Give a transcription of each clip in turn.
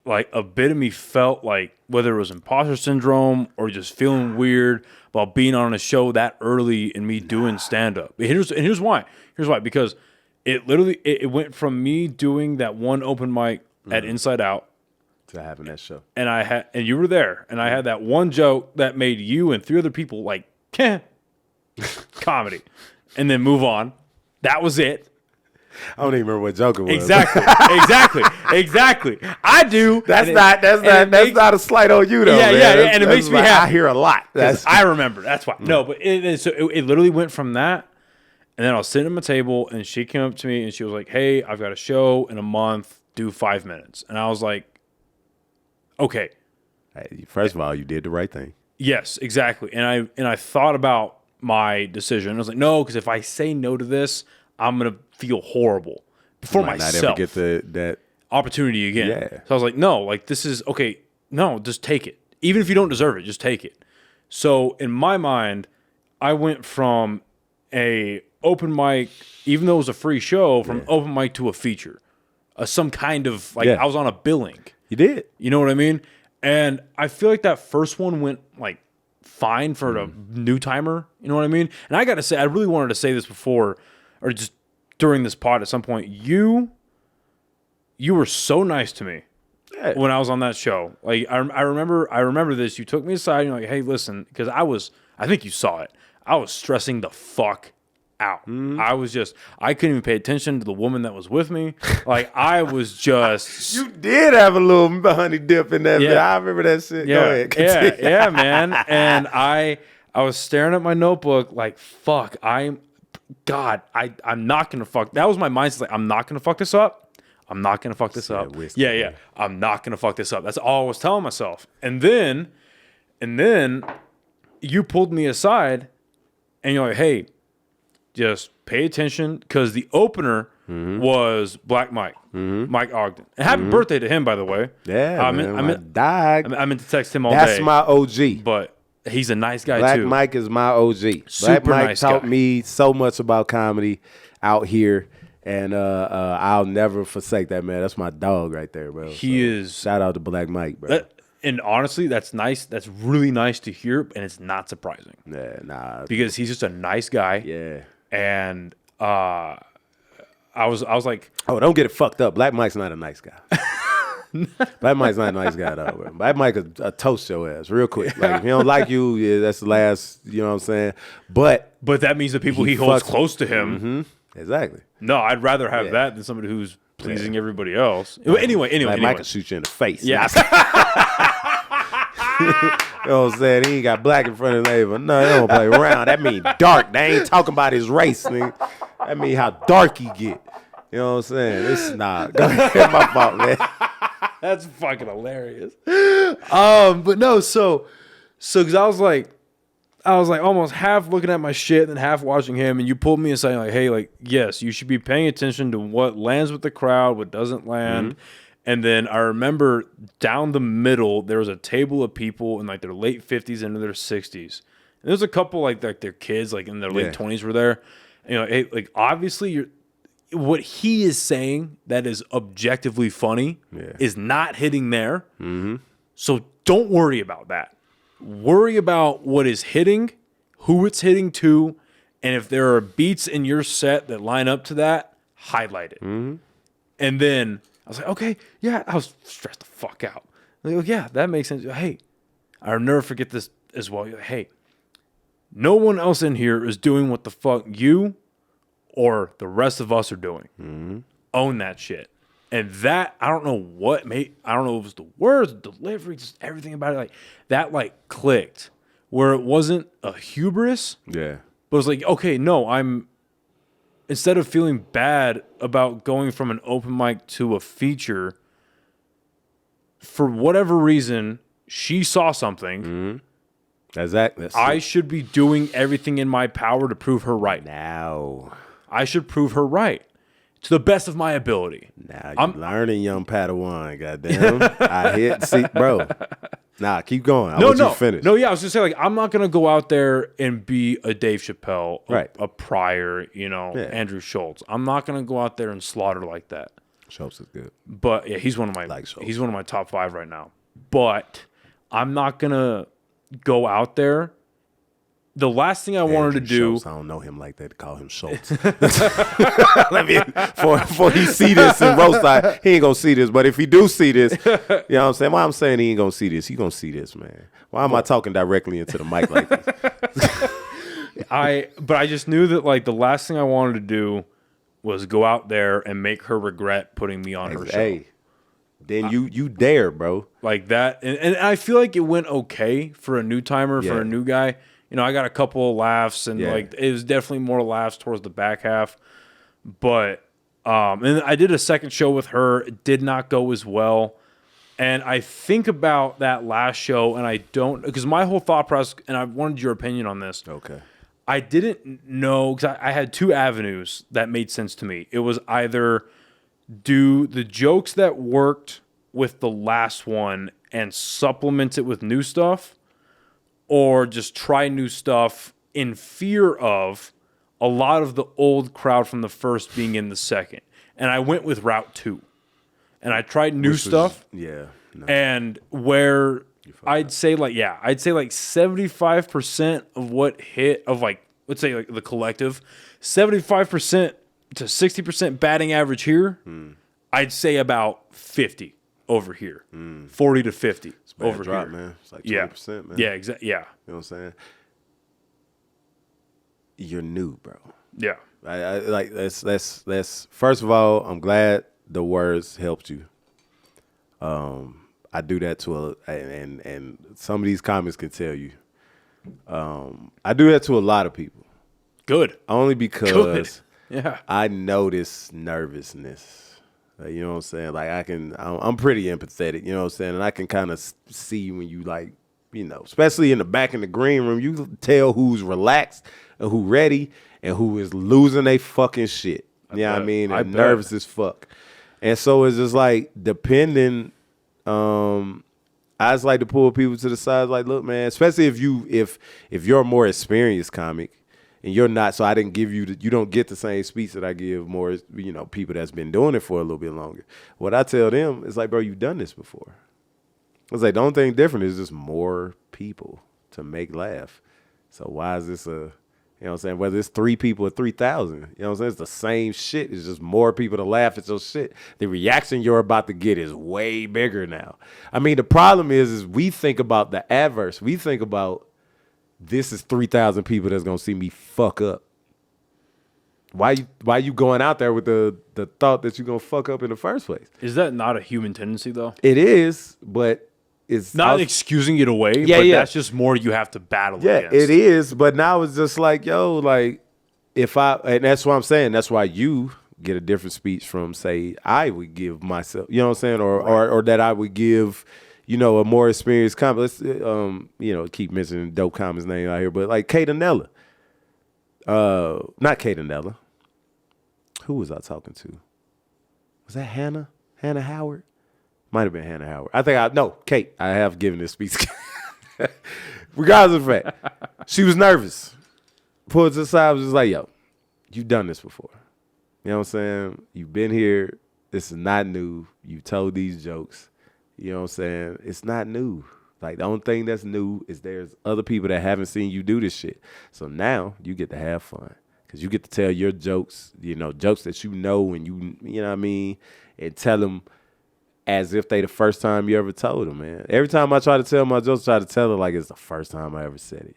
like a bit of me felt like whether it was imposter syndrome or just feeling weird about being on a show that early and me doing stand-up. Here's why. Because it literally it went from me doing that one open mic at Inside Out to having that show. And you were there, and I had that one joke that made you and 3 other people like, comedy, and then move on. That was it. I don't even remember what joke it was. Exactly. I do. That's not a slight on you though. Yeah, man. yeah, and it makes me happy. I hear a lot. I remember. That's why. No, but it literally went from that, and then I was sitting at my table, and she came up to me, and she was like, "Hey, I've got a show in a month. Do 5 minutes." And I was like, "Okay." Hey, first of all, you did the right thing. Yes, exactly. And I thought about my decision. I was like, no, because if I say no to this, I'm gonna feel horrible for myself. Not ever get that opportunity again. Yeah. So I was like, no, like this is okay. No, just take it. Even if you don't deserve it, just take it. So in my mind, I went from a open mic, even though it was a free show, from open mic to a feature, some kind of like I was on a billing. You did. You know what I mean? And I feel like that first one went like fine for a new timer. You know what I mean? And I got to say, I really wanted to say this before, or just during this pod at some point. You were so nice to me when I was on that show. Like I remember this. You took me aside and you're like, hey, listen, because I think you saw it. I was stressing the fuck out. I couldn't even pay attention to the woman that was with me. Like I was just. You did have a little honey dip in that. Yeah. I remember that shit. Yeah. Go ahead. Continue. Yeah, man. And I was staring at my notebook like, fuck, I'm not gonna fuck. That was my mindset. Like, I'm not gonna fuck this up. I'm not gonna fuck this up. Whiskey, yeah. I'm not gonna fuck this up. That's all I was telling myself. And then you pulled me aside and you're like, hey, just pay attention, because the opener was Black Mike, Mike Ogden. And happy birthday to him, by the way. Yeah, I meant to text him all day. That's my OG. But he's a nice guy, Black too. Mike is my OG. Super Black Mike nice taught guy. me so much about comedy out here, and I'll never forsake that, man. That's my dog right there, bro. He is. Shout out to Black Mike, bro. And honestly, that's nice. That's really nice to hear, and it's not surprising. Yeah, nah. Because he's just a nice guy. Yeah. And I was like, oh, don't get it fucked up. Black Mike's not a nice guy. Black Mike's not a nice guy, though, bro. Black Mike a toast your ass real quick. Like, if he don't like you, yeah, that's the last, you know what I'm saying? But that means the people he holds close to him. Exactly. No, I'd rather have that than somebody who's pleasing everybody else. Anyway. Like Mike can shoot you in the face. Yeah. You know what I'm saying? He ain't got black in front of his name, but no, he don't play around. That mean dark. They ain't talking about his race, nigga. That mean how dark he get. You know what I'm saying? It's not. Go ahead, my fault, man. That's fucking hilarious. But no, so because I was like almost half looking at my shit and half watching him, and you pulled me aside like, hey, like, yes, you should be paying attention to what lands with the crowd, what doesn't land. And then I remember down the middle, there was a table of people in like their late 50s into their 60s. And there's a couple like their kids, like in their late 20s were there. And, you know, hey, like obviously what he is saying that is objectively funny is not hitting there. So don't worry about that. Worry about what is hitting, who it's hitting to, and if there are beats in your set that line up to that, highlight it. And then I was like, okay, yeah, I was stressed the fuck out. Like, yeah, that makes sense. Hey, I'll never forget this as well. Hey, no one else in here is doing what the fuck you or the rest of us are doing. Own that shit. And that, I don't know what made, I don't know if it was the words, the delivery, just everything about it. Like that, like clicked where it wasn't a hubris. Yeah. But it was like, okay, no, instead of feeling bad about going from an open mic to a feature, for whatever reason, she saw something. Exactly. I should be doing everything in my power to prove her right. Now. I should prove her right to the best of my ability. Now you're learning, young Padawan. Goddamn. I hit. See, bro. Nah, keep going. I want you to finish. No, yeah, I was just saying, like, I'm not gonna go out there and be a Dave Chappelle, right? A Pryor, you know, Andrew Schultz. I'm not gonna go out there and slaughter like that. Schultz is good. But yeah, he's one of my he's one of my top 5 right now. But I'm not gonna go out there. The last thing I wanted to do. Schultz, I don't know him like that to call him Schultz. Let me before he see this in roast, he ain't gonna see this. But if he do see this, you know what I'm saying? Why I'm saying he ain't gonna see this? He gonna see this, man. Why am I talking directly into the mic like this? But I just knew that like the last thing I wanted to do was go out there and make her regret putting me on her show. Hey, then you dare, bro. Like that. And I feel like it went okay for a new timer, for a new guy. You know, I got a couple of laughs, and like it was definitely more laughs towards the back half. But and I did a second show with her. It did not go as well. And I think about that last show, and I don't, because my whole thought process, and I wanted your opinion on this. Okay. I didn't know, because I had 2 avenues that made sense to me. It was either do the jokes that worked with the last one and supplement it with new stuff, or just try new stuff in fear of a lot of the old crowd from the first being in the second. And I went with route 2. And I tried new stuff. No. And where I'd say like 75% of what hit of like, let's say like the collective, 75% to 60% batting average here. I'd say about 50 over here, 40 to 50 over drop, here. Man. It's like 20%, man. Yeah, exactly. Yeah. You know what I'm saying? You're new, bro. Yeah. I like that's first of all, I'm glad the words helped you. I do that to and some of these comics can tell you. I do that to a lot of people. Good. Only because Yeah. I notice nervousness. You know what I'm saying? Like I'm pretty empathetic, you know what I'm saying? And I can kind of see when you like, you know, especially in the back in the green room, you can tell who's relaxed and who ready and who is losing their fucking shit. You know what I mean? And nervous as fuck. And so it's just like depending, I just like to pull people to the side, like, look, man, especially if you're a more experienced comic and you're not, so I didn't give you, you don't get the same speech that I give more, you know, people that's been doing it for a little bit longer. What I tell them is like, bro, you've done this before. It's like, the only thing different is just more people to make laugh. So why is this you know what I'm saying? Whether it's 3 people or 3,000, you know what I'm saying? It's the same shit. It's just more people to laugh at your shit. The reaction you're about to get is way bigger now. I mean, the problem is we think about the adverse. We think about this is 3,000 people that's going to see me fuck up. Why you going out there with the thought that you're going to fuck up in the first place? Is that not a human tendency, though? It is, but it's not excusing it away, but that's just more you have to battle against. Yeah, it is, but now it's just like, yo, like, and that's what I'm saying, that's why you get a different speech from, say, I would give myself, you know what I'm saying, or that I would give, you know, a more experienced comic. Let's, you know, keep mentioning dope comic's name out here, but like Kate Anella. Not Kate Anella. Who was I talking to? Was that Hannah? Hannah Howard? Might have been Hannah Howard. Kate. I have given this speech. Regardless of the fact, she was nervous. Pulled to the side, was just like, yo, you've done this before. You know what I'm saying? You've been here. This is not new. You told these jokes. You know what I'm saying? It's not new. Like, the only thing that's new is there's other people that haven't seen you do this shit. So now you get to have fun. Because you get to tell your jokes, you know, jokes that you know and you know what I mean? And tell them as if they the first time you ever told them, man. Every time I try to tell my jokes, I try to tell it like it's the first time I ever said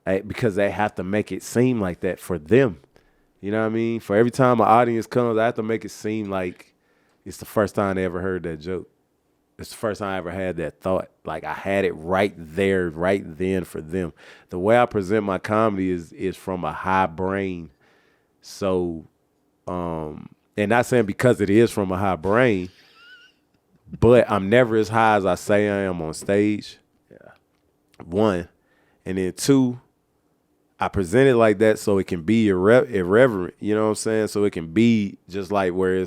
it. Because they have to make it seem like that for them. You know what I mean? For every time an audience comes, I have to make it seem like it's the first time they ever heard that joke. It's the first time I ever had that thought. Like, I had it right there, right then for them. The way I present my comedy is from a high brain. So, and not saying because it is from a high brain, but I'm never as high as I say I am on stage. Yeah. 1. And then 2, I present it like that so it can be irreverent. You know what I'm saying? So it can be just like where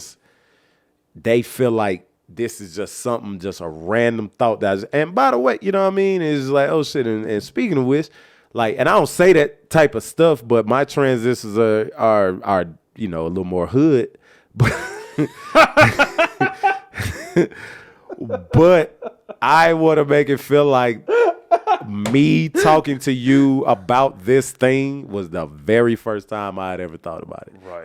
they feel like this is just something, just a random thought and by the way, you know what I mean? It's like, oh shit. And speaking of which, like, and I don't say that type of stuff, but my transitions are you know, a little more hood. But But I want to make it feel like me talking to you about this thing was the very first time I had ever thought about it. Right.